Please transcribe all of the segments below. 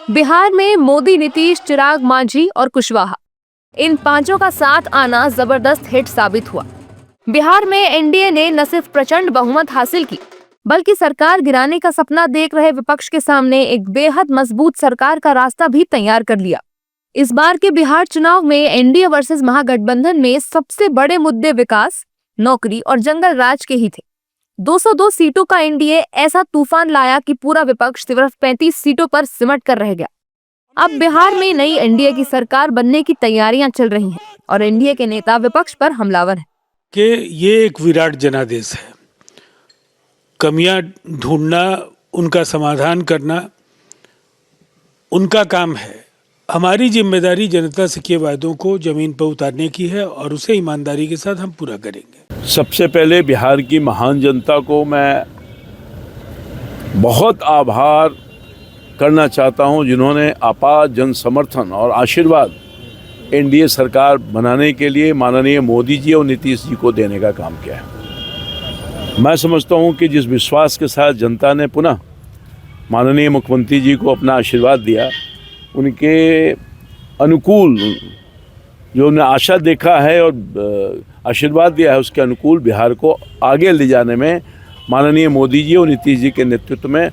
बिहार में मोदी, नीतीश, चिराग, मांझी और कुशवाहा, इन पांचों का साथ आना जबरदस्त हिट साबित हुआ। बिहार में एनडीए ने न सिर्फ प्रचंड बहुमत हासिल की, बल्कि सरकार गिराने का सपना देख रहे विपक्ष के सामने एक बेहद मजबूत सरकार का रास्ता भी तैयार कर लिया। इस बार के बिहार चुनाव में एनडीए वर्सेस महागठबंधन में सबसे बड़े मुद्दे विकास, नौकरी और जंगल राज के ही थे। 202 सीटों का एनडीए ऐसा तूफान लाया कि पूरा विपक्ष सिर्फ 35 सीटों पर सिमट कर रह गया। अब बिहार में नई एनडीए की सरकार बनने की तैयारियां चल रही हैं और एनडीए के नेता विपक्ष पर हमलावर हैं कि ये एक विराट जनादेश है। कमियां ढूंढना, उनका समाधान करना उनका काम है। हमारी जिम्मेदारी जनता से किए वायदों को जमीन पर उतारने की है और उसे ईमानदारी के साथ हम पूरा करेंगे। सबसे पहले बिहार की महान जनता को मैं बहुत आभार करना चाहता हूं, जिन्होंने अपार जन समर्थन और आशीर्वाद एनडीए सरकार बनाने के लिए माननीय मोदी जी और नीतीश जी को देने का काम किया है। मैं समझता हूं कि जिस विश्वास के साथ जनता ने पुनः माननीय मुख्यमंत्री जी को अपना आशीर्वाद दिया, उनके अनुकूल जो उन्हें आशा देखा है और आशीर्वाद दिया है, उसके अनुकूल बिहार को आगे ले जाने में माननीय मोदी जी और नीतीश जी के नेतृत्व में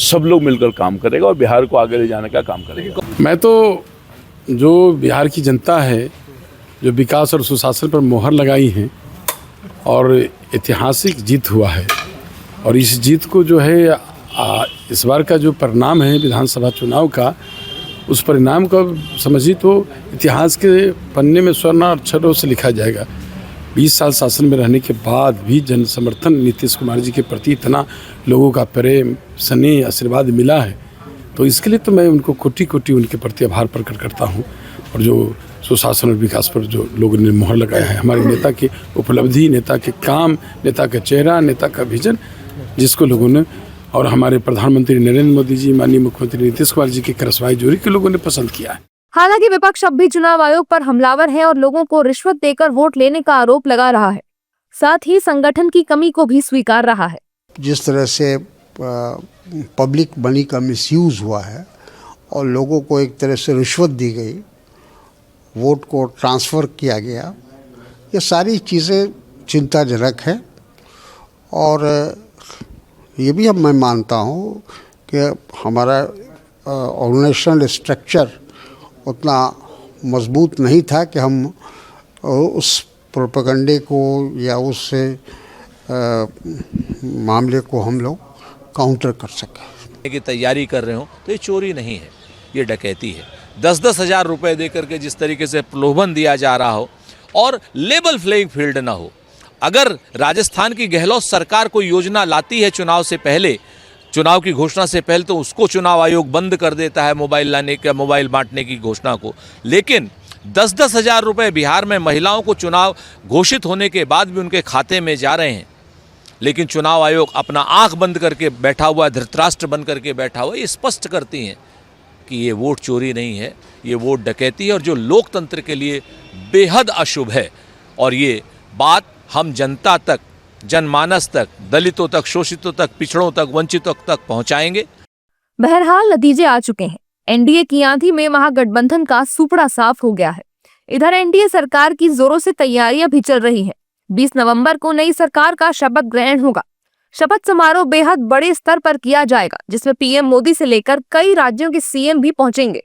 सब लोग मिलकर काम करेगा और बिहार को आगे ले जाने का काम करेगा। मैं तो जो बिहार की जनता है, जो विकास और सुशासन पर मोहर लगाई है और ऐतिहासिक जीत हुआ है, और इस जीत को जो है इस बार का जो परिणाम है विधानसभा चुनाव का, उस परिणाम को समझिए तो इतिहास के पन्ने में स्वर्ण अक्षरों से लिखा जाएगा। 20 साल शासन में रहने के बाद भी जन समर्थन नीतीश कुमार जी के प्रति इतना लोगों का प्रेम, स्नेह, आशीर्वाद मिला है, तो इसके लिए तो मैं उनको कोटि कोटि उनके प्रति आभार प्रकट करता हूँ। और जो सुशासन और विकास पर जो लोगों ने मोहर लगाया है, हमारे नेता की उपलब्धि, नेता के काम, नेता का चेहरा, नेता का विजन, जिसको लोगों ने, और हमारे प्रधानमंत्री नरेंद्र मोदी जी, माननीय मुख्यमंत्री नीतीश कुमार जी की करसवाई जोरी के लोगों ने पसंद किया है। हालांकि विपक्ष अब भी चुनाव आयोग पर हमलावर है और लोगों को रिश्वत देकर वोट लेने का आरोप लगा रहा है। साथ ही संगठन की कमी को भी स्वीकार रहा है। जिस तरह से पब्लिक मनी का मिसयूज हुआ है और लोगों को एक तरह से रिश्वत दी गई, वोट को ट्रांसफ़र किया गया, ये सारी चीज़ें चिंताजनक है। और ये भी अब मैं मानता हूँ कि हमारा ऑर्गेनाइजेशनल स्ट्रक्चर उतना मजबूत नहीं था कि हम उस प्रोपेगेंडे को या उस मामले को हम लोग काउंटर कर सकें। की तैयारी कर रहे हो तो ये चोरी नहीं है, ये डकैती है। 10-10 हज़ार रुपये दे करके जिस तरीके से प्रलोभन दिया जा रहा हो और लेवल प्लेइंग फील्ड ना हो। अगर राजस्थान की गहलोत सरकार कोई योजना लाती है चुनाव से पहले, चुनाव की घोषणा से पहले, तो उसको चुनाव आयोग बंद कर देता है मोबाइल लाने का, मोबाइल बांटने की घोषणा को। लेकिन 10-10 हज़ार रुपये बिहार में महिलाओं को चुनाव घोषित होने के बाद भी उनके खाते में जा रहे हैं, लेकिन चुनाव आयोग अपना आंख बंद करके बैठा हुआ, धृतराष्ट्र बन करके बैठा हुआ। ये स्पष्ट करती हैं कि ये वोट चोरी नहीं है, ये वोट डकैती है और जो लोकतंत्र के लिए बेहद अशुभ है। और ये बात हम जनता तक, जनमानस तक, दलितों तक, शोषितों तक, पिछड़ों तक, वंचितों तक पहुंचाएंगे। बहरहाल नतीजे आ चुके हैं। एनडीए की आंधी में महागठबंधन का सुपड़ा साफ हो गया है। इधर एनडीए सरकार की जोरों से तैयारियां भी चल रही हैं। 20 नवंबर को नई सरकार का शपथ ग्रहण होगा। शपथ समारोह बेहद बड़े स्तर पर किया जाएगा, जिसमें पीएम मोदी से लेकर कई राज्यों के सीएम भी पहुंचेंगे।